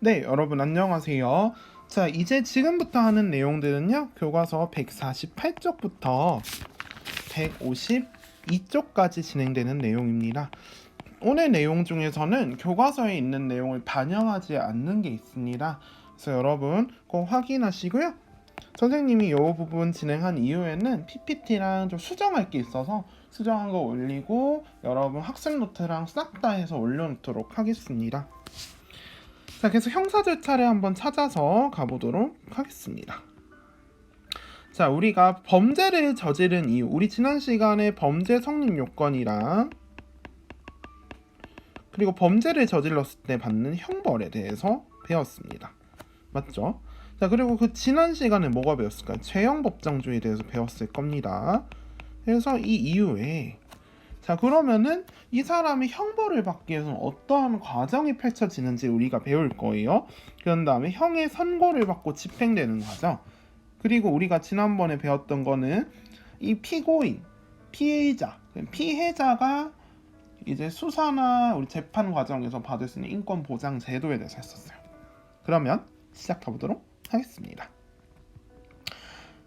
네, 여러분 안녕하세요. 자, 이제 지금부터 하는 내용들은요. 교과서 148쪽부터 152쪽까지 진행되는 내용입니다. 오늘 내용 중에서는 교과서에 있는 내용을 반영하지 않는 게 있습니다. 그래서 여러분 꼭 확인하시고요. 선생님이 이 부분 진행한 이후에는 PPT랑 좀 수정할 게 있어서 수정한 거 올리고 여러분 학습 노트랑 싹 다 해서 올려놓도록 하겠습니다. 자, 그래서 형사 절차를 한번 찾아서 가보도록 하겠습니다. 자, 우리가 범죄를 저지른 이유, 우리 지난 시간에 범죄 성립 요건이랑 그리고 범죄를 저질렀을 때 받는 형벌에 대해서 배웠습니다. 맞죠? 자, 그리고 그 지난 시간에 뭐가 배웠을까요? 죄형법정주의에 대해서 배웠을 겁니다. 그래서 이 이후에 자, 그러면은 이 사람이 형벌을 받기 위해서는 어떠한 과정이 펼쳐지는지 우리가 배울 거예요. 그런 다음에 형의 선고를 받고 집행되는 과정. 그리고 우리가 지난번에 배웠던 거는 이 피고인, 피해자, 피해자가 이제 수사나 우리 재판 과정에서 받을 수 있는 인권 보장 제도에 대해서 했었어요. 그러면 시작해 보도록 하겠습니다.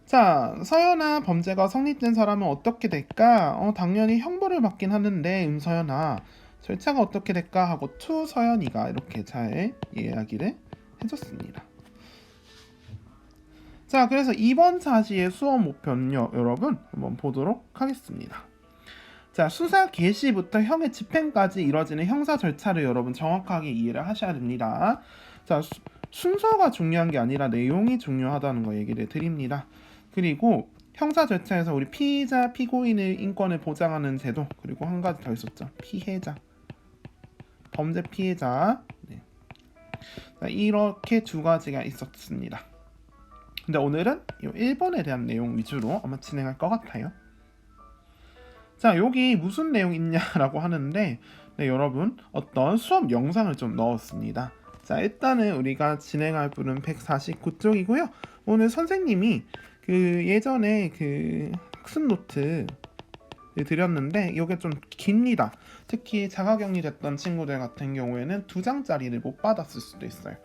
자, 서연아, 범죄가 성립된 사람은 어떻게 될까? 당연히 형벌을 받긴 하는데 서연아, 절차가 어떻게 될까? 하고 투 서연이가 이렇게 잘 이야기를 해줬습니다. 자, 그래서 이번 사시의 수업 목표는요, 여러분 한번 보도록 하겠습니다. 자, 수사 개시부터 형의 집행까지 이뤄지는 형사 절차를 여러분 정확하게 이해를 하셔야 됩니다. 자, 순서가 중요한 게 아니라 내용이 중요하다는 거 얘기를 드립니다. 그리고 형사 절차에서 우리 피의자, 피고인의 인권을 보장하는 제도, 그리고 한 가지 더 있었죠. 피해자, 범죄 피해자. 네. 자, 이렇게 두 가지가 있었습니다. 근데 오늘은 이 1번에 대한 내용 위주로 아마 진행할 것 같아요. 자, 여기 무슨 내용 있냐라고 하는데, 네, 여러분 어떤 수업 영상을 좀 넣었습니다. 자, 일단은 우리가 진행할 부분 149쪽이고요. 오늘 선생님이 그 예전에 그 학습 노트 드렸는데 이게 좀 깁니다. 특히 자가격리 됐던 친구들 같은 경우에는 2장짜리를 못 받았을 수도 있어요.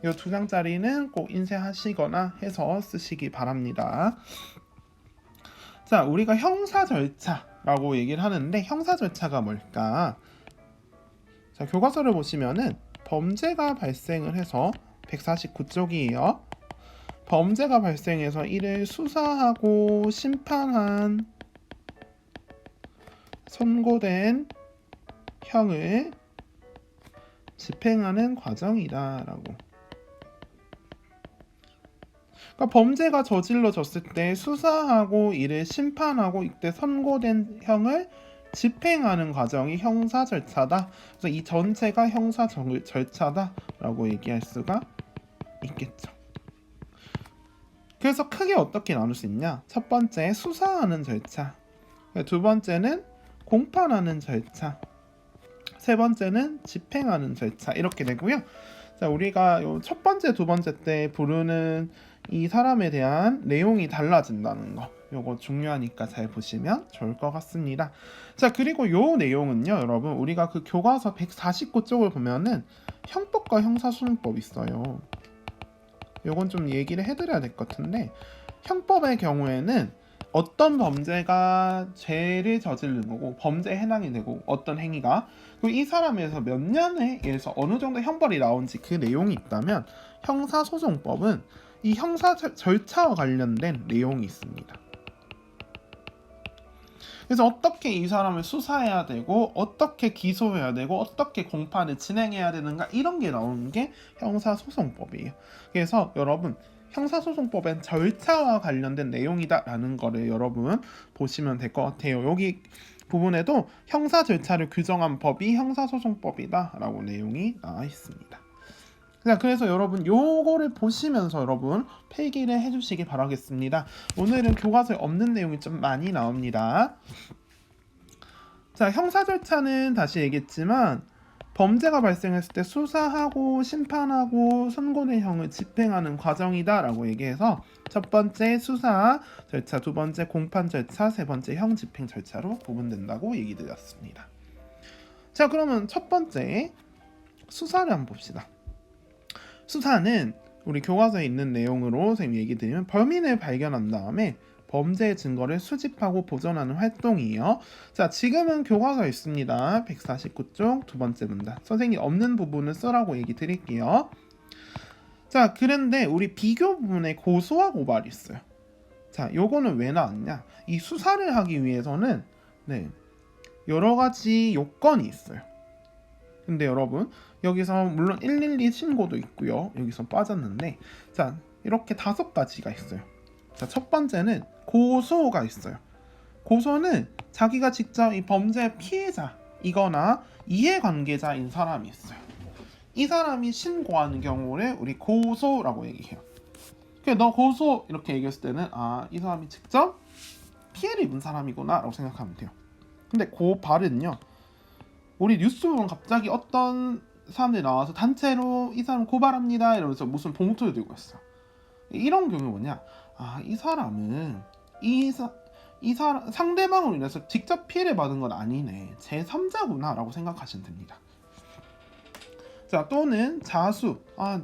이 2장짜리는 꼭 인쇄하시거나 해서 쓰시기 바랍니다. 자, 우리가 형사 절차라고 얘기를 하는데 형사 절차가 뭘까? 자, 교과서를 보시면은 범죄가 발생을 해서 149쪽이에요. 범죄가 발생해서 이를 수사하고 심판한 선고된 형을 집행하는 과정이다라고. 그러니까 범죄가 저질러졌을 때 수사하고 이를 심판하고 이때 선고된 형을 집행하는 과정이 형사 절차다. 그래서 이 전체가 형사 절차다라고 얘기할 수가 있겠죠. 그래서 크게 어떻게 나눌 수 있냐? 첫 번째 수사하는 절차, 두 번째는 공판하는 절차, 세 번째는 집행하는 절차 이렇게 되고요. 자, 우리가 첫 번째, 두 번째 때 부르는 이 사람에 대한 내용이 달라진다는 거, 요거 중요하니까 잘 보시면 좋을 것 같습니다. 자, 그리고 요 내용은요, 여러분 우리가 그 교과서 149쪽을 보면은 형법과 형사소송법 있어요. 요건 좀 얘기를 해드려야 될 것 같은데, 형법의 경우에는 어떤 범죄가 죄를 저지른 거고 범죄에 해당이 되고 어떤 행위가 그리고 이 사람에서 몇 년에 의해서 어느 정도 형벌이 나온지 그 내용이 있다면, 형사소송법은 이 형사 절차와 관련된 내용이 있습니다. 그래서 어떻게 이 사람을 수사해야 되고 어떻게 기소해야 되고 어떻게 공판을 진행해야 되는가 이런 게 나오는 게 형사소송법이에요. 그래서 여러분 형사소송법엔 절차와 관련된 내용이다라는 거를 여러분 보시면 될 것 같아요. 여기 부분에도 형사 절차를 규정한 법이 형사소송법이다라고 내용이 나와 있습니다. 자, 그래서 여러분 요거를 보시면서 여러분 필기를 해주시기 바라겠습니다. 오늘은 교과서에 없는 내용이 좀 많이 나옵니다. 자, 형사 절차는 다시 얘기했지만 범죄가 발생했을 때 수사하고 심판하고 선고된 형을 집행하는 과정이다라고 얘기해서 첫 번째 수사 절차, 두 번째 공판 절차, 세 번째 형 집행 절차로 구분된다고 얘기 드렸습니다. 자, 그러면 첫 번째 수사를 한번 봅시다. 수사는 우리 교과서에 있는 내용으로 선생님 얘기 드리면 범인을 발견한 다음에 범죄 증거를 수집하고 보존하는 활동이에요. 자, 지금은 교과서에 있습니다. 149쪽 두 번째 문단. 선생님 없는 부분을 쓰라고 얘기 드릴게요. 자, 그런데 우리 비교 부분에 고소와 고발이 있어요. 자, 요거는 왜 나왔냐? 이 수사를 하기 위해서는 여러 가지 요건이 있어요. 근데 여러분 여기서 물론 112 신고도 있고요. 여기서 빠졌는데 자, 이렇게 5가지가 있어요. 자, 첫 번째는 고소가 있어요. 고소는 자기가 직접 이 범죄 피해자이거나 이해관계자인 사람이 있어요. 이 사람이 신고하는 경우를 우리 고소라고 얘기해요. 그래서 너 고소 이렇게 얘기했을 때는 이 사람이 직접 피해를 입은 사람이구나 라고 생각하면 돼요. 근데 고발은요, 우리 뉴스 보면 갑자기 어떤 사람들이 나와서 단체로 이 사람 고발합니다 이러면서 무슨 봉투를 들고 있어. 이런 경우 뭐냐? 이 사람은 이 사람 상대방으로 인해서 직접 피해를 받은 건 아니네, 제3자구나 라고 생각하시면 됩니다. 자, 또는 자수,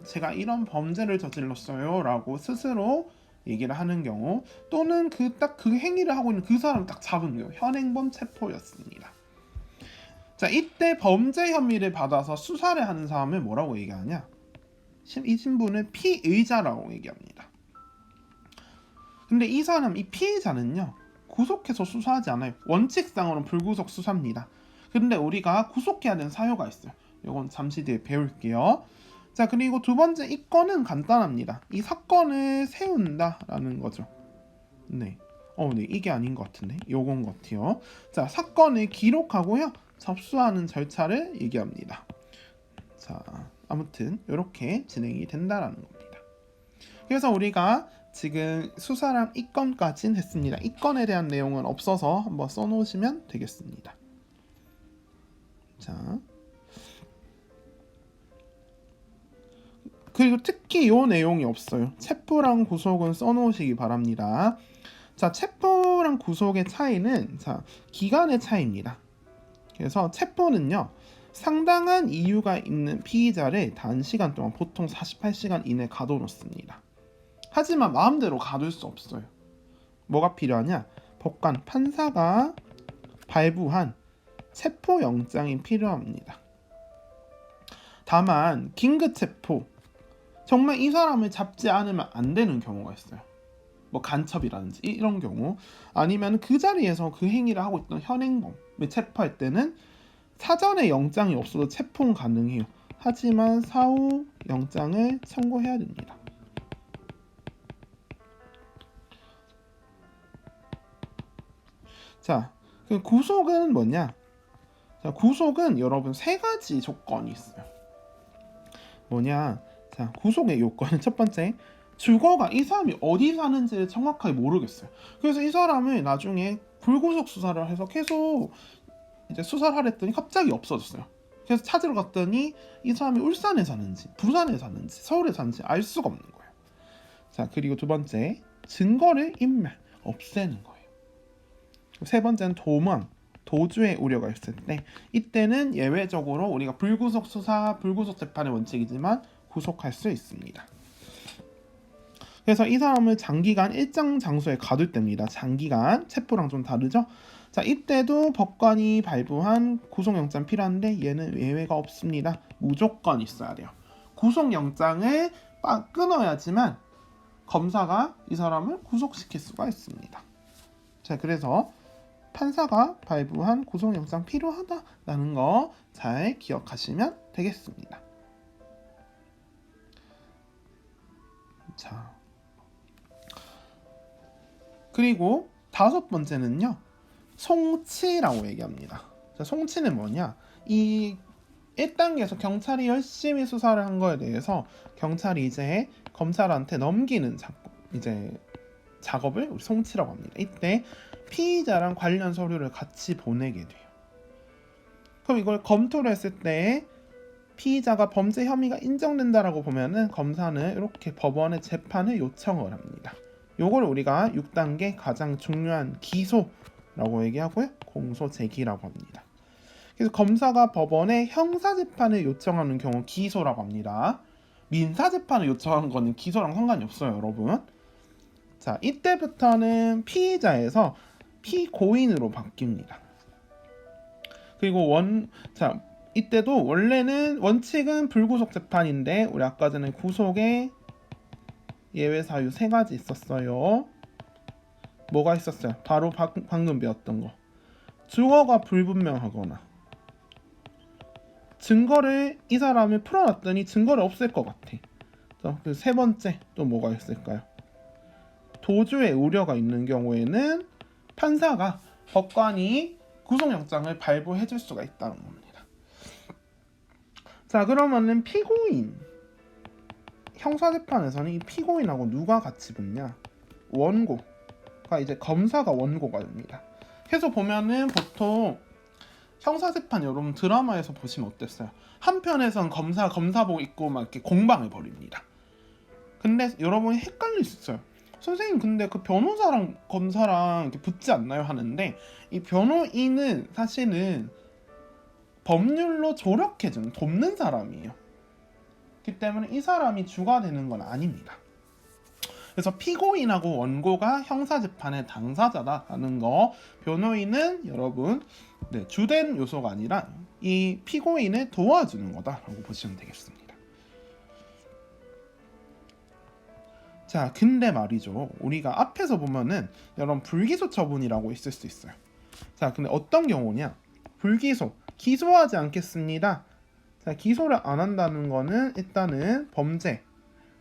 제가 이런 범죄를 저질렀어요 라고 스스로 얘기를 하는 경우, 또는 그 행위를 하고 있는 그 사람을 딱 잡은 경우, 현행범 체포였습니다. 자, 이때 범죄 혐의를 받아서 수사를 하는 사람을 뭐라고 얘기하냐? 이 신분을 피의자라고 얘기합니다. 근데 이 사람, 이 피해자는요, 구속해서 수사하지 않아요. 원칙상으로는 불구속 수사입니다. 근데 우리가 구속해야 되는 사유가 있어요. 이건 잠시 뒤에 배울게요. 자, 그리고 두 번째, 이 건은 간단합니다. 이 사건을 세운다라는 거죠. 네, 이게 아닌 것 같은데, 요건 같아요. 자, 사건을 기록하고요, 접수하는 절차를 얘기합니다. 자, 아무튼 이렇게 진행이 된다라는 겁니다. 그래서 우리가 지금 수사랑 이 건까지는 했습니다. 이 건에 대한 내용은 없어서 한번 써놓으시면 되겠습니다. 자, 그리고 특히 이 내용이 없어요. 체포랑 구속은 써놓으시기 바랍니다. 자, 체포랑 구속의 차이는 기간의 차이입니다. 그래서 체포는요, 상당한 이유가 있는 피의자를 단시간 동안 보통 48시간 이내 가둬놓습니다. 하지만 마음대로 가둘 수 없어요. 뭐가 필요하냐? 법관, 판사가 발부한 체포영장이 필요합니다. 다만 긴급체포, 정말 이 사람을 잡지 않으면 안 되는 경우가 있어요. 뭐 간첩이라든지 이런 경우, 아니면 그 자리에서 그 행위를 하고 있던 현행범을 체포할 때는 사전에 영장이 없어도 체포는 가능해요. 하지만 사후 영장을 청구해야 됩니다. 자, 그 구속은 뭐냐? 자, 구속은 여러분 3가지 조건이 있어요. 뭐냐? 자, 구속의 요건은 첫 번째, 주거가 이 사람이 어디 사는지를 정확하게 모르겠어요. 그래서 이 사람을 나중에 불구속 수사를 해서 계속 이제 수사를 하랬더니 갑자기 없어졌어요. 그래서 찾으러 갔더니 이 사람이 울산에 사는지 부산에 사는지 서울에 사는지 알 수가 없는 거예요. 자, 그리고 두 번째, 증거를 인멸, 없애는 거예요. 세 번째는 도망, 도주의 우려가 있을 때, 이때는 예외적으로 우리가 불구속 수사, 불구속 재판의 원칙이지만 구속할 수 있습니다. 그래서 이 사람을 장기간 일정 장소에 가둘 때입니다. 장기간, 체포랑 좀 다르죠? 자, 이때도 법관이 발부한 구속영장 필요한데 얘는 예외가 없습니다. 무조건 있어야 돼요. 구속영장을 끊어야지만 검사가 이 사람을 구속시킬 수가 있습니다. 자, 그래서 판사가 발부한 구속영장 필요하다라는 거 잘 기억하시면 되겠습니다. 자, 그리고 5번째는요, 송치라고 얘기합니다. 자, 송치는 뭐냐? 이 1단계에서 경찰이 열심히 수사를 한 거에 대해서 경찰이 이제 검찰한테 넘기는 작업을 우리 송치라고 합니다. 이때 피의자랑 관련 서류를 같이 보내게 돼요. 그럼 이걸 검토를 했을 때 피의자가 범죄 혐의가 인정된다라고 보면은 검사는 이렇게 법원에 재판을 요청을 합니다. 요걸 우리가 6단계 가장 중요한 기소라고 얘기하고요, 공소 제기라고 합니다. 그래서 검사가 법원에 형사 재판을 요청하는 경우 기소라고 합니다. 민사재판을 요청한 거는 기소랑 상관이 없어요, 여러분. 자, 이때부터는 피의자에서 피고인으로 바뀝니다. 그리고 이때도 원래는 원칙은 불구속 재판인데 우리 아까 전에 구속에 예외 사유 3가지 있었어요. 뭐가 있었어요? 바로 방금 배웠던 거. 주어가 불분명하거나 증거를 이 사람을 풀어놨더니 증거를 없앨 것 같아. 그 3번째 또 뭐가 있을까요? 도주의 우려가 있는 경우에는 판사가 법관이 구속영장을 발부해 줄 수가 있다는 겁니다. 자, 그러면은 피고인 형사재판에서는 이 피고인하고 누가 같이 붙냐? 원고가 이제 검사가 원고가 됩니다. 그래서 보면은 보통 형사재판 여러분 드라마에서 보시면 어땠어요? 한편에선 검사복 입고 막 이렇게 공방을 벌입니다. 근데 여러분이 헷갈릴 수 있어요. 선생님 근데 그 변호사랑 검사랑 이렇게 붙지 않나요? 하는데 이 변호인은 사실은 법률로 조력해주는 돕는 사람이에요. 그렇기 때문에 이 사람이 주가 되는 건 아닙니다. 그래서 피고인하고 원고가 형사재판의 당사자다라는 거, 변호인은 여러분 주된 요소가 아니라 이 피고인을 도와주는 거다라고 보시면 되겠습니다. 자, 근데 말이죠. 우리가 앞에서 보면은 여러분 불기소 처분이라고 있을 수 있어요. 자, 근데 어떤 경우냐? 불기소, 기소하지 않겠습니다. 자, 기소를 안 한다는 거는 일단은 범죄로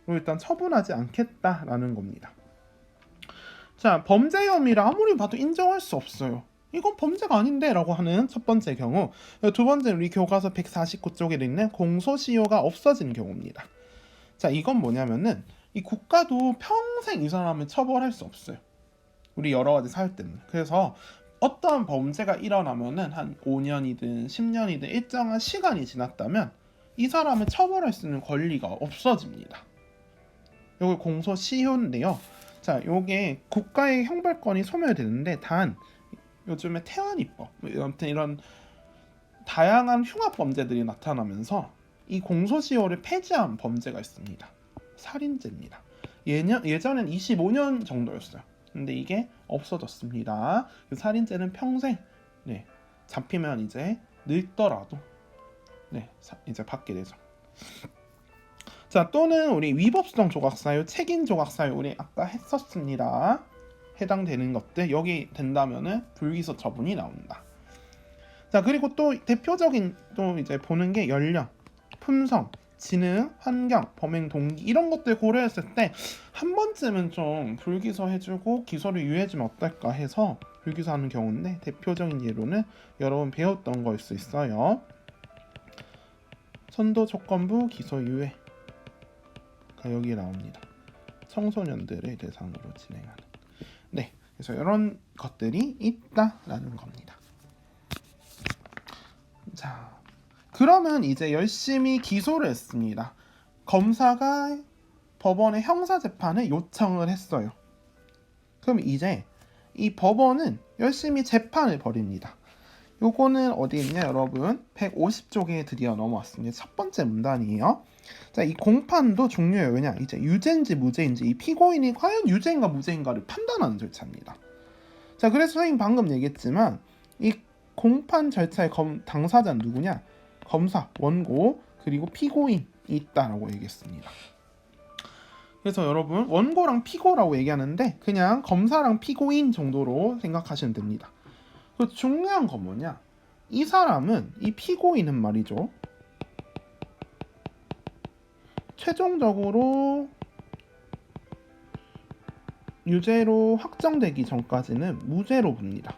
일단 처분하지 않겠다라는 겁니다. 자, 범죄 혐의를 아무리 봐도 인정할 수 없어요. 이건 범죄가 아닌데 라고 하는 첫 번째 경우. 두 번째는 우리 교과서 149쪽에 있는 공소시효가 없어지는 경우입니다. 자, 이건 뭐냐면은 이 국가도 평생 이 사람을 처벌할 수 없어요. 우리 여러 가지 사유 때문에. 그래서 어떠한 범죄가 일어나면은 한 5년이든 10년이든 일정한 시간이 지났다면 이 사람을 처벌할 수 있는 권리가 없어집니다. 요게 공소시효인데요. 자, 요게 국가의 형벌권이 소멸되는데 단 요즘에 태완이법, 아무튼 이런 다양한 흉악 범죄들이 나타나면서 이 공소시효를 폐지한 범죄가 있습니다. 살인죄입니다. 예전엔 25년 정도였어요. 근데 이게 없어졌습니다. 그 살인죄는 평생 잡히면 이제 늙더라도 이제 받게 되죠. 자, 또는 우리 위법수동 조각사유, 책임 조각사유 우리 아까 했었습니다. 해당되는 것들 여기 된다면은 불기소 처분이 나온다. 자, 그리고 또 대표적인 또 이제 보는 게 연령, 품성, 지능, 환경, 범행 동기 이런 것들 고려했을 때 한 번쯤은 좀 불기소 해주고 기소를 유예해주면 어떨까 해서 불기소하는 경우인데 대표적인 예로는 여러분 배웠던 거일 수 있어요. 선도조건부 기소유예가 여기에 나옵니다. 청소년들을 대상으로 진행하는. 그래서 이런 것들이 있다라는 겁니다. 자, 그러면 이제 열심히 기소를 했습니다. 검사가 법원에 형사재판을 요청을 했어요. 그럼 이제 이 법원은 열심히 재판을 벌입니다. 요거는 어디 있냐 여러분? 150쪽에 드디어 넘어왔습니다. 첫 번째 문단이에요. 자, 이 공판도 중요해요. 왜냐? 이제 유죄인지 무죄인지 이 피고인이 과연 유죄인가 무죄인가를 판단하는 절차입니다. 자, 그래서 선생님 방금 얘기했지만 이 공판 절차의 당사자는 누구냐? 검사, 원고, 그리고 피고인이 있다라고 얘기했습니다. 그래서 여러분 원고랑 피고라고 얘기하는데 그냥 검사랑 피고인 정도로 생각하시면 됩니다. 그리고 중요한 건 뭐냐? 이 사람은, 이 피고인은 말이죠, 최종적으로 유죄로 확정되기 전까지는 무죄로 봅니다.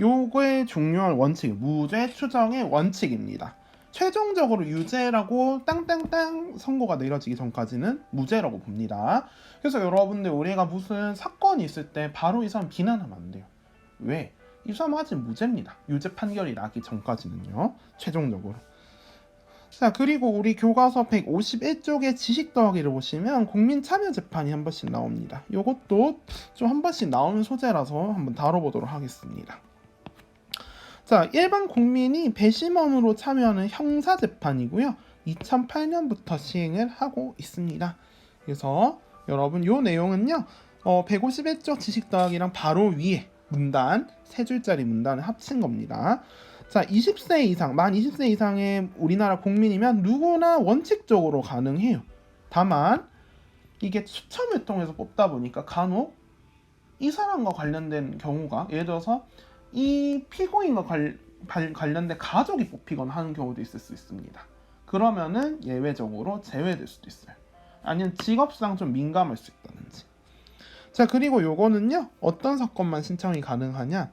요거의 중요한 원칙, 무죄 추정의 원칙입니다. 최종적으로 유죄라고 땅땅땅 선고가 내려지기 전까지는 무죄라고 봅니다. 그래서 여러분들 우리가 무슨 사건이 있을 때 바로 이 사람 비난하면 안 돼요. 왜? 이 사람 아직 무죄입니다. 유죄 판결이 나기 전까지는요. 최종적으로. 자, 그리고 우리 교과서 151쪽의 지식 더하기를 보시면 국민 참여 재판이 한 번씩 나옵니다. 요것도 좀 한 번씩 나오는 소재라서 한번 다뤄보도록 하겠습니다. 자, 일반 국민이 배심원으로 참여하는 형사 재판이고요. 2008년부터 시행을 하고 있습니다. 그래서 여러분 요 내용은요. 151쪽 지식 더하기랑 바로 위에 문단, 세 줄짜리 문단을 합친 겁니다. 자, 20세 이상, 만 20세 이상의 우리나라 국민이면 누구나 원칙적으로 가능해요. 다만 이게 추첨을 통해서 뽑다 보니까 간혹 이 사람과 관련된 경우가, 예를 들어서 이 피고인과 관련된 가족이 뽑히거나 하는 경우도 있을 수 있습니다. 그러면은 예외적으로 제외될 수도 있어요. 아니면 직업상 좀 민감할 수 있다든지. 자, 그리고 요거는요, 어떤 사건만 신청이 가능하냐,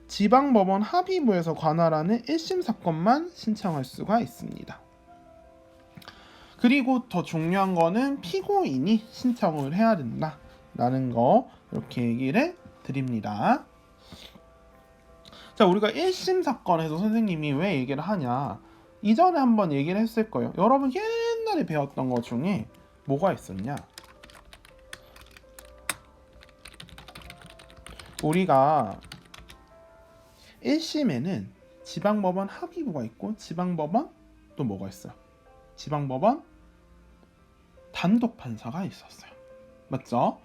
지방법원 합의부에서 관할하는 1심 사건만 신청할 수가 있습니다. 그리고 더 중요한 거는 피고인이 신청을 해야 된다라는 거, 이렇게 얘기를 드립니다. 자, 우리가 1심 사건에서 선생님이 왜 얘기를 하냐, 이전에 한번 얘기를 했을 거예요. 여러분 옛날에 배웠던 것 중에 뭐가 있었냐, 우리가 1심에는 지방법원 합의부가 있고 지방법원 또 뭐가 있어요? 지방법원 단독 판사가 있었어요. 맞죠?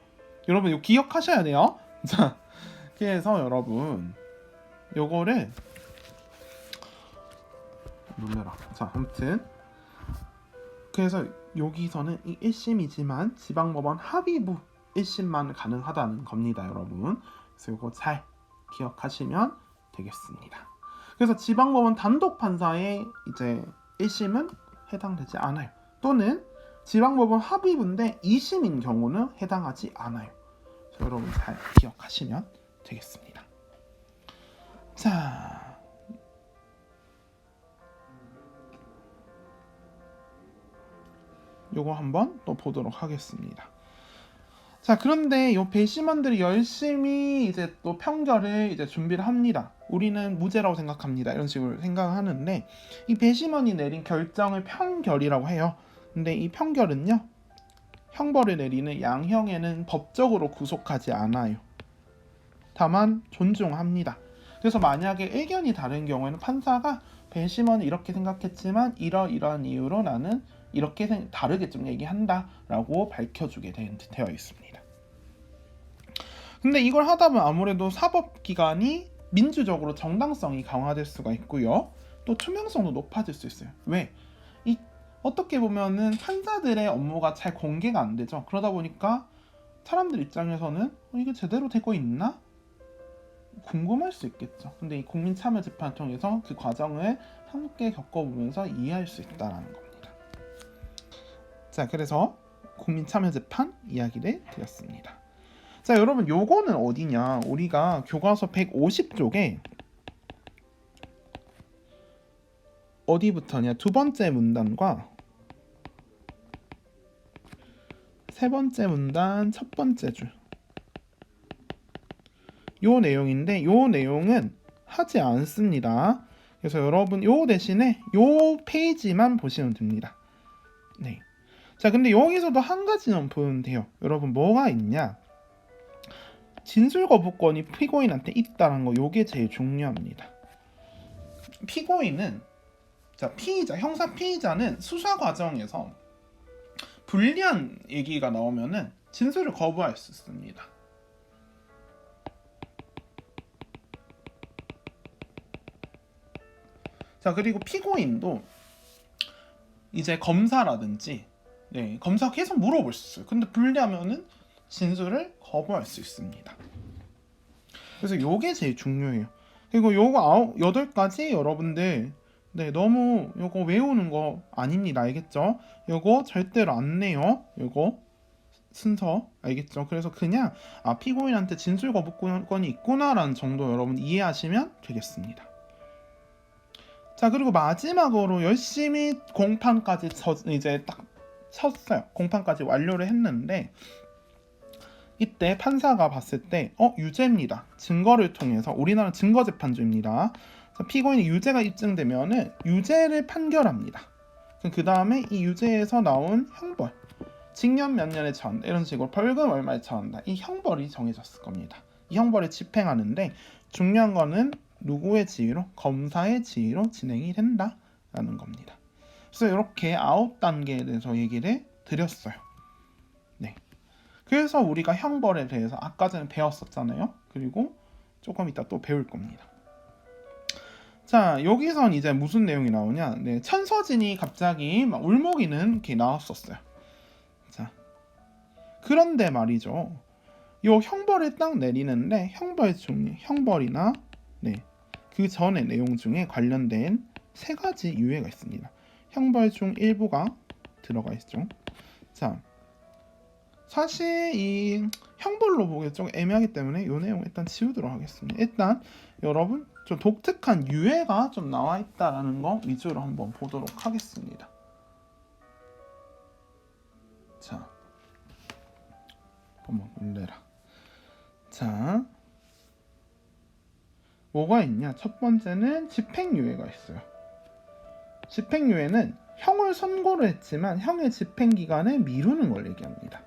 여러분 이거 기억하셔야 돼요. 자, 그래서 여러분 요거를 놀래라. 자, 아무튼 그래서 여기서는 이 1심이지만 지방법원 합의부 1심만 가능하다는 겁니다, 여러분. 그래서 이거 잘 기억하시면 되겠습니다. 그래서 지방법원 단독 판사의 이제 1심은 해당되지 않아요. 또는 지방법원 합의부인데 2심인 경우는 해당하지 않아요. 그래서 여러분 잘 기억하시면 되겠습니다. 자, 요거 한번 또 보도록 하겠습니다. 자, 그런데 요 배심원들이 열심히 이제 또 평결을 이제 준비를 합니다. 우리는 무죄라고 생각합니다. 이런 식으로 생각하는데, 이 배심원이 내린 결정을 평결이라고 해요. 근데 이 평결은요, 형벌을 내리는 양형에는 법적으로 구속하지 않아요. 다만 존중합니다. 그래서 만약에 의견이 다른 경우에는 판사가 배심원이 이렇게 생각했지만 이러이러한 이유로 나는 이렇게 다르게 좀 얘기한다 라고 밝혀주게 되어 있습니다. 근데 이걸 하다 보면 아무래도 사법기관이 민주적으로 정당성이 강화될 수가 있고요. 또 투명성도 높아질 수 있어요. 왜? 어떻게 보면은 판사들의 업무가 잘 공개가 안 되죠. 그러다 보니까 사람들 입장에서는 이게 제대로 되고 있나? 궁금할 수 있겠죠. 근데 이 국민참여재판을 통해서 그 과정을 함께 겪어보면서 이해할 수 있다는 겁니다. 자, 그래서 국민참여재판 이야기를 드렸습니다. 자, 여러분 요거는 어디냐, 우리가 교과서 150쪽에 어디부터냐, 두 번째 문단과 세 번째 문단 첫 번째 줄, 요 내용인데 요 내용은 하지 않습니다. 그래서 여러분 요 대신에 요 페이지만 보시면 됩니다. 네. 자, 근데 여기서도 한 가지는 보면 돼요. 여러분 뭐가 있냐, 진술 거부권이 피고인한테 있다는 거, 요게 제일 중요합니다. 피고인은, 자, 피의자, 형사 피의자는 수사 과정에서 불리한 얘기가 나오면은 진술을 거부할 수 있습니다. 자, 그리고 피고인도 이제 검사라든지, 네, 검사 계속 물어볼 수 있어요. 근데 불리하면은 진술을 거부할 수 있습니다. 그래서 요게 제일 중요해요. 그리고 요거 8가지 여러분들, 네, 너무 요거 외우는 거 아닙니다. 알겠죠? 요거 절대로 안 내요. 요거 순서 알겠죠? 그래서 그냥 피고인한테 진술 거부권이 있구나라는 정도 여러분 이해하시면 되겠습니다. 자, 그리고 마지막으로 열심히 공판까지 이제 딱 쳤어요. 공판까지 완료를 했는데 이때 판사가 봤을 때 유죄입니다. 증거를 통해서, 우리나라는 증거재판주입니다. 피고인이 유죄가 입증되면은 유죄를 판결합니다. 그 다음에 이 유죄에서 나온 형벌, 징역 몇 년에 처한다 이런 식으로 벌금 얼마에 처한다 이 형벌이 정해졌을 겁니다. 이 형벌을 집행하는데 중요한 거는 누구의 지휘로? 검사의 지휘로 진행이 된다라는 겁니다. 그래서 이렇게 9단계에 대해서 얘기를 드렸어요. 네. 그래서 우리가 형벌에 대해서 아까 전에 배웠었잖아요. 그리고 조금 이따 또 배울 겁니다. 자, 여기선 이제 무슨 내용이 나오냐? 네, 천서진이 갑자기 막 울먹이는 이렇게 나왔었어요. 자, 그런데 말이죠. 요 형벌을 딱 내리는데 형벌이나 네, 그 전의 내용 중에 관련된 3가지 유예가 있습니다. 형벌 중 일부가 들어가 있죠. 자, 사실 이 형벌로 보기 좀 애매하기 때문에 이 내용 일단 지우도록 하겠습니다. 일단 여러분 좀 독특한 유예가 좀 나와 있다라는 거 위주로 한번 보도록 하겠습니다. 자, 한번 올려라. 자, 뭐가 있냐? 첫 번째는 집행유예가 있어요. 집행유예는 형을 선고를 했지만 형의 집행기간을 미루는 걸 얘기합니다.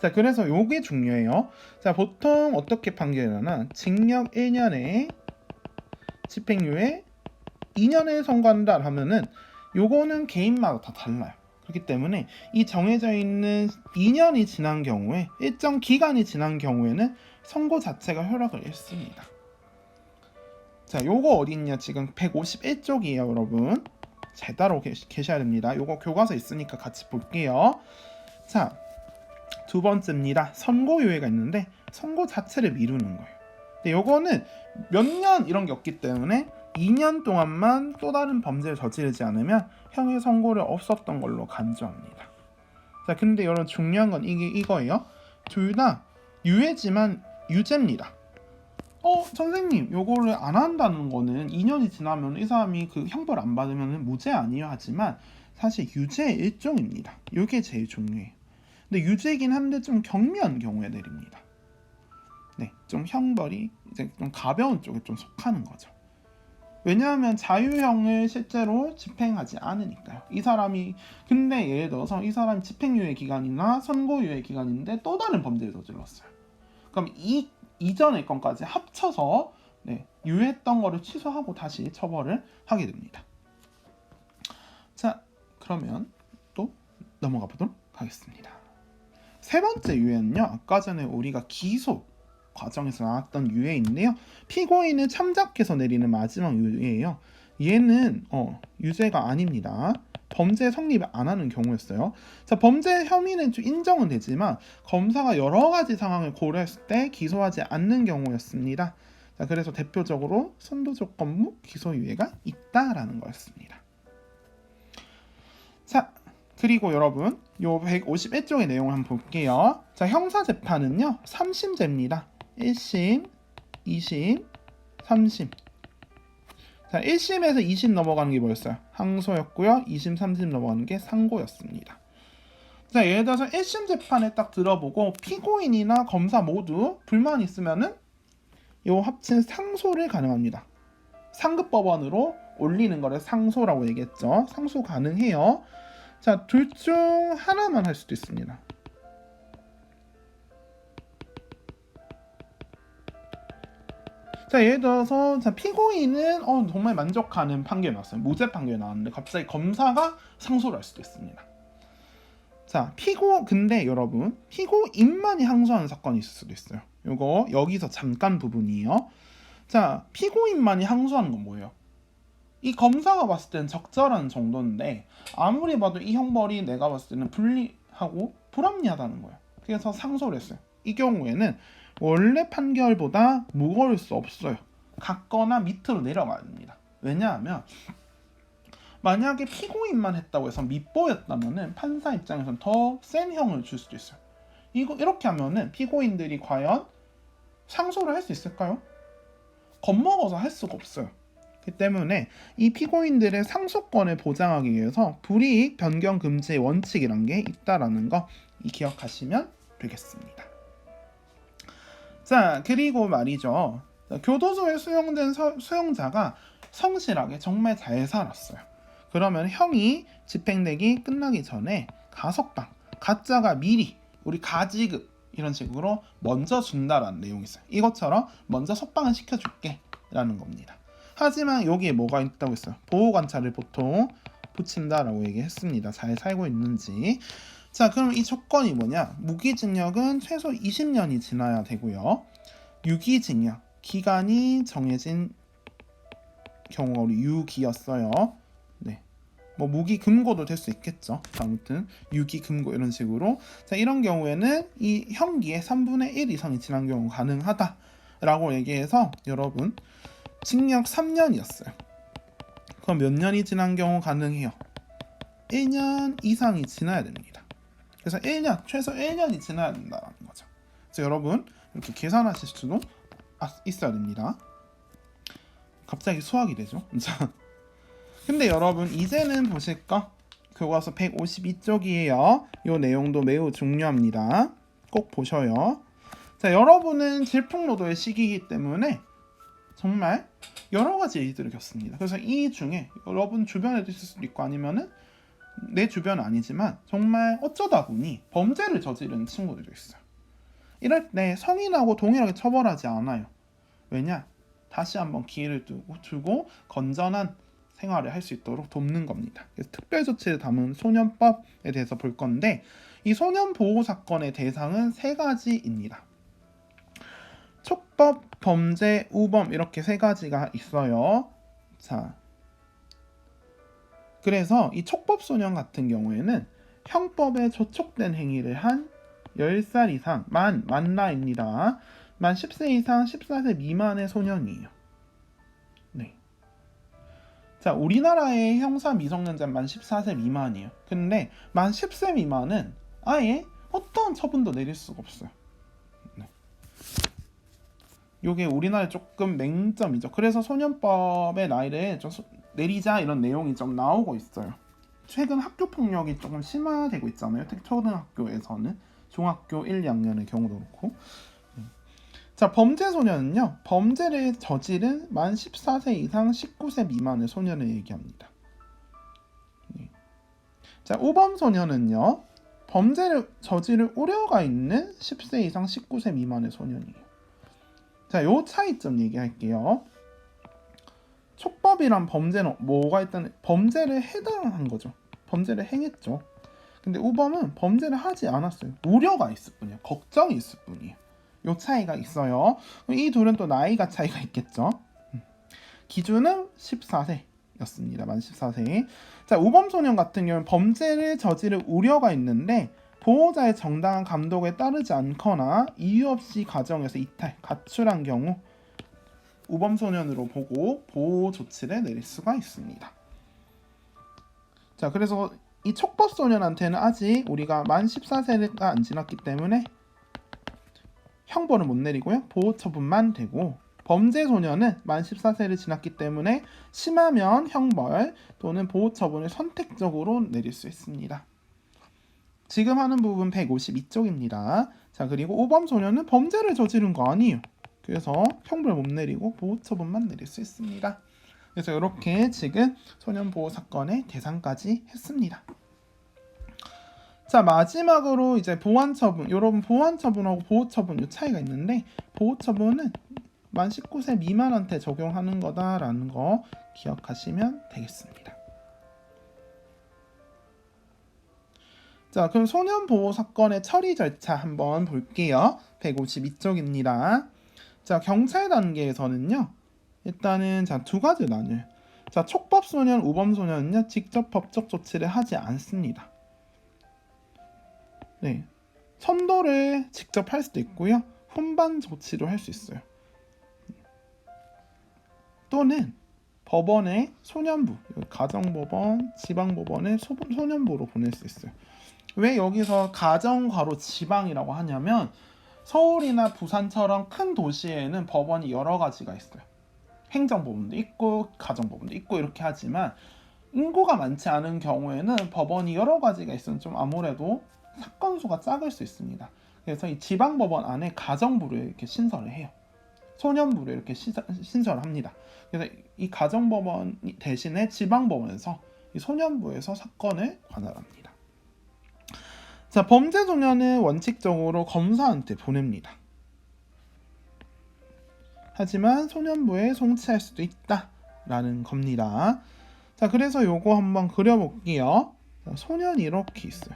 자, 그래서 요게 중요해요. 자, 보통 어떻게 판결이 나나? 징역 1년에 집행유예 2년에 선고한다 하면은 요거는 개인마다 다 달라요. 그렇기 때문에 이 정해져 있는 2년이 지난 경우에 일정 기간이 지난 경우에는 선고 자체가 효력을 잃습니다. 자, 요거 어딨냐? 지금 151쪽이에요, 여러분. 잘 따라오고 계셔야 됩니다. 요거 교과서 있으니까 같이 볼게요. 자, 두 번째입니다. 선고유예가 있는데 선고 자체를 미루는 거예요. 근데 요거는 몇 년 이런 게 없기 때문에 2년 동안만 또 다른 범죄를 저지르지 않으면 형의 선고를 없었던 걸로 간주합니다. 자, 근데 여러분 중요한 건 이거예요. 둘 다 유예지만 유죄입니다. 선생님, 요거를 안 한다는 거는 2년이 지나면 이 사람이 그 형벌 안 받으면 무죄 아니에요 하지만 사실 유죄의 일종입니다. 이게 제일 중요해요. 근데 유죄이긴 한데 좀 경미한 경우에 내립니다. 네, 좀 형벌이 이제 좀 가벼운 쪽에 좀 속하는 거죠. 왜냐하면 자유형을 실제로 집행하지 않으니까요. 이 사람이 근데 예를 들어서 이 사람이 집행유예 기간이나 선고유예 기간인데 또 다른 범죄를 저질렀어요. 그럼 이전의 건까지 합쳐서 네, 유예했던 거를 취소하고 다시 처벌을 하게 됩니다. 자, 그러면 또 넘어가 보도록 하겠습니다. 세 번째 유예는요, 아까 전에 우리가 기소 과정에서 나왔던 유예인데요, 피고인을 참작해서 내리는 마지막 유예예요. 얘는 유죄가 아닙니다. 범죄 성립 안 하는 경우였어요. 자, 범죄 혐의는 좀 인정은 되지만 검사가 여러 가지 상황을 고려했을 때 기소하지 않는 경우였습니다. 자, 그래서 대표적으로 선도조건부 기소유예가 있다라는 거였습니다. 자, 그리고 여러분 요 151쪽의 내용을 한번 볼게요. 자, 형사재판은요 3심제입니다. 1심, 2심, 3심. 자, 1심에서 2심 넘어가는 게 뭐였어요? 항소였고요. 2심, 3심 넘어가는 게 상고였습니다. 자, 예를 들어서 1심 재판에 딱 들어보고 피고인이나 검사 모두 불만 있으면은 요 합친 상소를 가능합니다. 상급법원으로 올리는 거를 상소라고 얘기했죠. 상소 가능해요. 자, 둘 중 하나만 할 수도 있습니다. 자, 예를 들어서 피고인은 정말 만족하는 판결이 나왔어요. 무죄 판결이 나왔는데 갑자기 검사가 상소를 할 수도 있습니다. 자, 근데 여러분 피고인만이 항소하는 사건이 있을 수도 있어요. 요거 여기서 잠깐 부분이에요. 자, 피고인만이 항소하는 건 뭐예요? 이 검사가 봤을 때는 적절한 정도인데 아무리 봐도 이 형벌이 내가 봤을 때는 불리하고 불합리하다는 거예요. 그래서 상소를 했어요. 이 경우에는 원래 판결보다 무거울 수 없어요. 같거나 밑으로 내려가야 됩니다. 왜냐하면 만약에 피고인만 했다고 해서 밑보였다면은 판사 입장에서는 더 센 형을 줄 수도 있어요. 이렇게 하면은 피고인들이 과연 상소를 할 수 있을까요? 겁먹어서 할 수가 없어요. 그렇기 때문에 이 피고인들의 상소권을 보장하기 위해서 불이익 변경 금지의 원칙이란 게 있다라는 거 기억하시면 되겠습니다. 자, 그리고 말이죠. 교도소에 수용된 수용자가 성실하게 정말 잘 살았어요. 그러면 형이 집행되기 끝나기 전에 가석방, 가짜가 미리 우리 가지급 이런 식으로 먼저 준다라는 내용이 있어요. 이것처럼 먼저 석방을 시켜줄게 라는 겁니다. 하지만 여기에 뭐가 있다고 했어요? 보호관찰을 보통 붙인다라고 얘기했습니다. 잘 살고 있는지. 자, 그럼 이 조건이 뭐냐? 무기징역은 최소 20년이 지나야 되고요. 유기징역, 기간이 정해진 경우가 우리 유기였어요. 네. 뭐 무기 금고도 될 수 있겠죠. 아무튼 유기 금고 이런 식으로. 자, 이런 경우에는 이 형기의 3분의 1 이상이 지난 경우 가능하다라고 얘기해서 여러분 징역 3년이었어요. 그럼 몇 년이 지난 경우 가능해요? 1년 이상이 지나야 됩니다. 그래서 1년, 최소 1년이 지나야 된다는 거죠. 그래서 여러분 이렇게 계산하실 수도 있어야 됩니다. 갑자기 수학이 되죠. 자, 근데 여러분 이제는 보실까? 교과서 152쪽이에요. 이 내용도 매우 중요합니다. 꼭 보셔요. 자, 여러분은 질풍노도의 시기이기 때문에 정말 여러 가지 일들을 겪습니다. 그래서 이 중에 여러분 주변에도 있을 수도 있고 아니면은 내 주변은 아니지만 정말 어쩌다 보니 범죄를 저지르는 친구들도 있어요. 이럴 때 성인하고 동일하게 처벌하지 않아요. 왜냐? 다시 한번 기회를 주고 건전한 생활을 할 수 있도록 돕는 겁니다. 그래서 특별조치를 담은 소년법에 대해서 볼 건데 이 소년보호 사건의 대상은 3가지입니다. 촉법, 범죄, 우범 이렇게 3가지가 있어요. 자, 그래서 이 촉법소년 같은 경우에는 형법에 저촉된 행위를 한 10살 이상 만 나이입니다. 만 10세 이상 14세 미만의 소년이에요. 네. 자, 우리나라의 형사 미성년자는 만 14세 미만이에요. 근데 만 10세 미만은 아예 어떤 처분도 내릴 수가 없어요. 네. 요게 우리나라의 조금 맹점이죠. 그래서 소년법의 나이를 좀 내리자 이런 내용이 좀 나오고 있어요. 최근 학교 폭력이 조금 심화되고 있잖아요. 특히 초등학교에서는 중학교 1, 2학년의 경우도 그렇고. 자, 범죄 소년은요. 범죄를 저지른 만 14세 이상 19세 미만의 소년을 얘기합니다. 자, 우범 소년은요. 범죄를 저지를 우려가 있는 10세 이상 19세 미만의 소년이에요. 자, 요 차이점 얘기할게요. 촉법이란 범죄는 뭐가 있다는 범죄를 해당한 거죠. 범죄를 행했죠. 근데 우범은 범죄를 하지 않았어요. 우려가 있을 뿐이에요. 걱정이 있을 뿐이에요. 요 차이가 있어요. 이 둘은 또 나이가 차이가 있겠죠. 기준은 14세였습니다. 만 14세. 자, 우범 소년 같은 경우는 범죄를 저지를 우려가 있는데 보호자의 정당한 감독에 따르지 않거나 이유 없이 가정에서 이탈, 가출한 경우 우범 소년으로 보고 보호 조치를 내릴 수가 있습니다. 자, 그래서 이 촉법 소년한테는 아직 우리가 만 14세가 안 지났기 때문에 형벌은 못 내리고요. 보호 처분만 되고 범죄 소년은 만 14세를 지났기 때문에 심하면 형벌 또는 보호 처분을 선택적으로 내릴 수 있습니다. 지금 하는 부분 152쪽입니다. 자, 그리고 우범 소년은 범죄를 저지른 거 아니에요. 그래서 형벌 못 내리고 보호 처분만 내릴 수 있습니다. 그래서 이렇게 지금 소년 보호 사건의 대상까지 했습니다. 자, 마지막으로 이제 보완 처분. 여러분 보완 처분하고 보호 처분 이 차이가 있는데 보호 처분은 만 19세 미만한테 적용하는 거다라는 거 기억하시면 되겠습니다. 자, 그럼 소년 보호 사건의 처리 절차 한번 볼게요. 152쪽입니다. 자, 경찰 단계에서는요. 일단은 자, 2가지 나뉘어요. 자, 촉법 소년, 우범 소년은요. 직접 법적 조치를 하지 않습니다. 네. 선도를 직접 할 수도 있고요. 훈반 조치도 할 수 있어요. 또는 법원의 소년부, 가정법원, 지방법원의 소년부로 보낼 수 있어요. 왜 여기서 가정 괄호 지방이라고 하냐면 서울이나 부산처럼 큰 도시에는 법원이 여러 가지가 있어요. 행정법원도 있고 가정법원도 있고 이렇게 하지만 인구가 많지 않은 경우에는 법원이 여러 가지가 있으면 좀 아무래도 사건 수가 작을 수 있습니다. 그래서 이 지방법원 안에 가정부를 이렇게 신설을 해요. 소년부를 이렇게 신설을 합니다. 그래서 이 가정법원 대신에 지방법원에서 이 소년부에서 사건을 관할합니다. 자, 범죄 소년은 원칙적으로 검사한테 보냅니다. 하지만 소년부에 송치할 수도 있다라는 겁니다. 자, 그래서 요거 한번 그려볼게요. 자, 소년이 이렇게 있어요.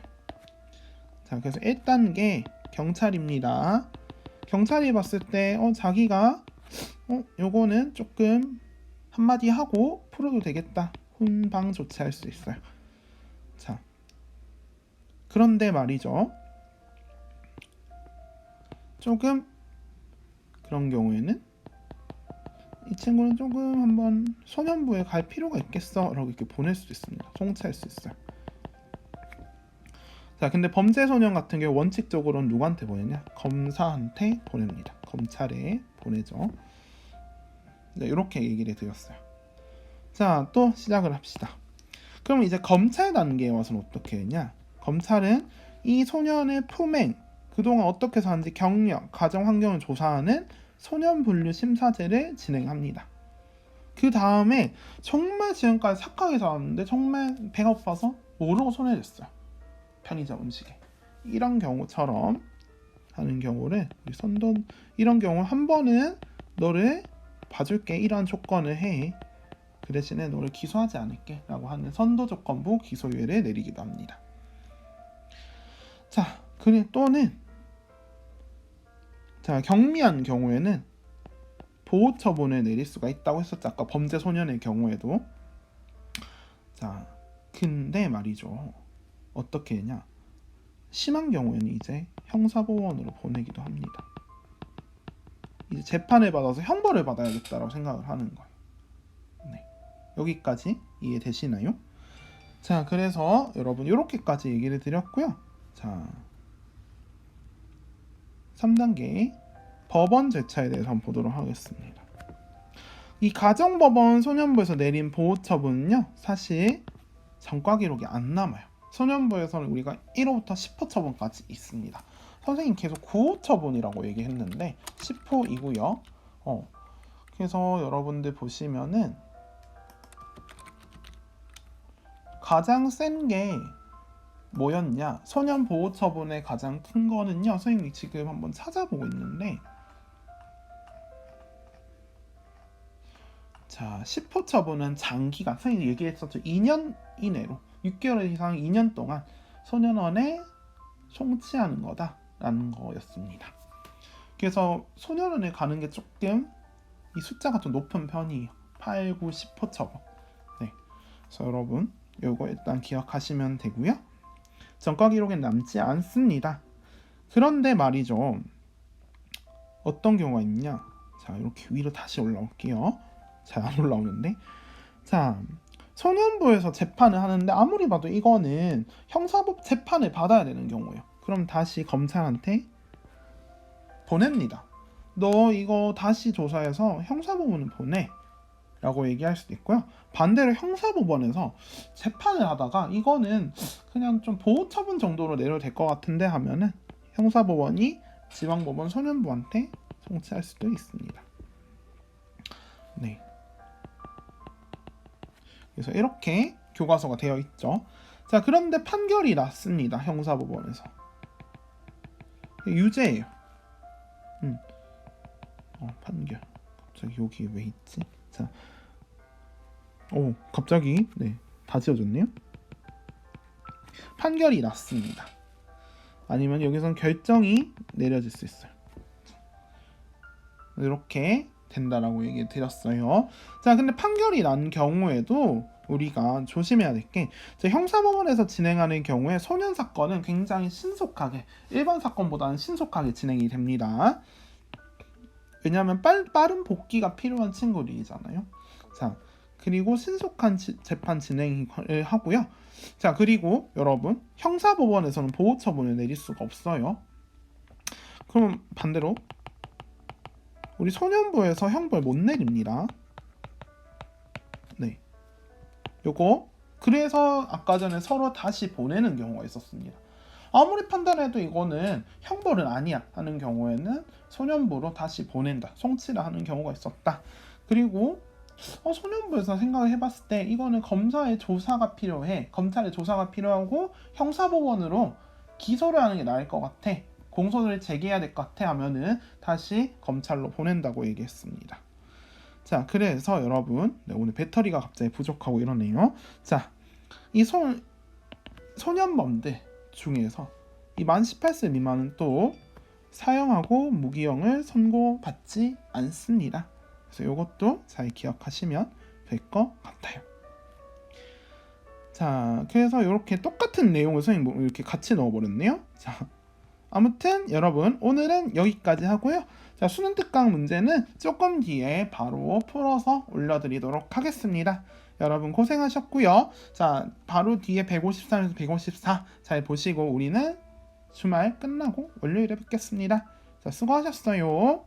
자, 그래서 1단계 경찰입니다. 경찰이 봤을 때 자기가 요거는 조금 한마디 하고 풀어도 되겠다. 훈방 조치할 수 있어요. 자, 그런데 말이죠. 조금 그런 경우에는 이 친구는 조금 한번 소년부에 갈 필요가 있겠어 라고 이렇게 보낼 수도 있습니다. 송치할 수 있어요. 자, 근데 범죄 소년 같은 경우 원칙적으로는 누구한테 보내냐? 검사한테 보냅니다. 검찰에 보내죠. 네, 이렇게 얘기를 드렸어요. 자, 또 시작을 합시다. 그럼 이제 검찰 단계에 와서는 어떻게 했냐? 검찰은 이 소년의 품행, 그동안 어떻게 사는지 경력, 가정 환경을 조사하는 소년 분류 심사제를 진행합니다. 그 다음에 정말 지금까지 착하게 살았는데 정말 배가 고파서 모르고 손을 댔어요. 편의점 음식에. 이런 경우처럼 하는 경우를 우리 선도, 이런 경우 한 번은 너를 봐줄게, 이런 조건을 해. 그 대신에 너를 기소하지 않을게 라고 하는 선도조건부 기소유예를 내리기도 합니다. 자, 또는 자, 경미한 경우에는 보호처분을 내릴 수가 있다고 했었죠. 아까 범죄 소년의 경우에도. 자, 근데 말이죠. 어떻게 했냐? 심한 경우에는 이제 형사법원으로 보내기도 합니다. 이제 재판을 받아서 형벌을 받아야겠다라고 생각을 하는 거예요. 네. 여기까지 이해되시나요? 자, 그래서 여러분 이렇게까지 얘기를 드렸고요. 자, 3단계 법원 절차에 대해서 한번 보도록 하겠습니다. 이 가정법원 소년부에서 내린 보호처분은요, 사실 전과 기록이 안 남아요. 소년부에서는 우리가 1호부터 10호 처분까지 있습니다. 선생님 계속 9호 처분이라고 얘기했는데 10호이고요. 그래서 여러분들 보시면은 가장 센 게 뭐였냐? 소년 보호 처분의 가장 큰 거는요. 선생님이 지금 한번 찾아보고 있는데, 자, 10호 처분은 장기간, 선생님이 얘기했었죠. 2년 이내로 6개월 이상 2년 동안 소년원에 송치하는 거다라는 거였습니다. 그래서 소년원에 가는 게 조금 이 숫자가 좀 높은 편이에요. 8, 9, 10호 처분. 네. 그래서 여러분 이거 일단 기억하시면 되고요. 전과 기록엔 남지 않습니다. 그런데 말이죠. 어떤 경우가 있냐? 자, 이렇게 위로 다시 올라올게요. 잘 안 올라오는데. 자, 소년부에서 재판을 하는데 아무리 봐도 이거는 형사법 재판을 받아야 되는 경우예요. 그럼 다시 검찰한테 보냅니다. 너 이거 다시 조사해서 형사법원을 보내 라고 얘기할 수도 있고요. 반대로 형사법원에서 재판을 하다가 이거는 그냥 좀 보호처분 정도로 내려도 될 것 같은데 하면은 형사법원이 지방법원 소년부한테 송치할 수도 있습니다. 네. 그래서 이렇게 교과서가 되어 있죠. 자, 그런데 판결이 났습니다. 형사법원에서. 유죄예요. 판결. 갑자기 여기 왜 있지? 자, 갑자기 다 지워졌네요. 판결이 났습니다. 아니면 여기선 결정이 내려질 수 있어요. 이렇게 된다라고 얘기 드렸어요. 자, 근데 판결이 난 경우에도 우리가 조심해야 될 게, 형사법원에서 진행하는 경우에 소년 사건은 굉장히 신속하게, 일반 사건보다는 신속하게 진행이 됩니다. 왜냐하면 빠른 복귀가 필요한 친구들이잖아요. 자, 그리고 신속한 재판 진행을 하고요. 자, 그리고 여러분 형사법원에서는 보호처분을 내릴 수가 없어요. 그럼 반대로 우리 소년부에서 형벌 못 내립니다. 네, 요거 그래서 아까 전에 서로 다시 보내는 경우가 있었습니다. 아무리 판단해도 이거는 형벌은 아니야 하는 경우에는 소년부로 다시 보낸다, 송치를 하는 경우가 있었다. 그리고 소년부에서 생각을 해봤을 때 이거는 검사의 조사가 필요해. 검찰의 조사가 필요하고 형사법원으로 기소를 하는 게 나을 것 같아. 공소를 제기해야 될 것 같아 하면은 다시 검찰로 보낸다고 얘기했습니다. 자, 그래서 여러분, 오늘 배터리가 갑자기 부족하고 이러네요. 자, 이 소년범들 중에서 이 만 18세 미만은 또 사형하고 무기형을 선고받지 않습니다. 그래서 이것도 잘 기억하시면 될 것 같아요. 자, 그래서 이렇게 똑같은 내용을 선생님 이렇게 같이 넣어버렸네요. 자, 아무튼 여러분 오늘은 여기까지 하고요. 자, 수능 특강 문제는 조금 뒤에 바로 풀어서 올려드리도록 하겠습니다. 여러분 고생하셨고요. 자, 바로 뒤에 153에서 154 잘 보시고 우리는 주말 끝나고 월요일에 뵙겠습니다. 자, 수고하셨어요.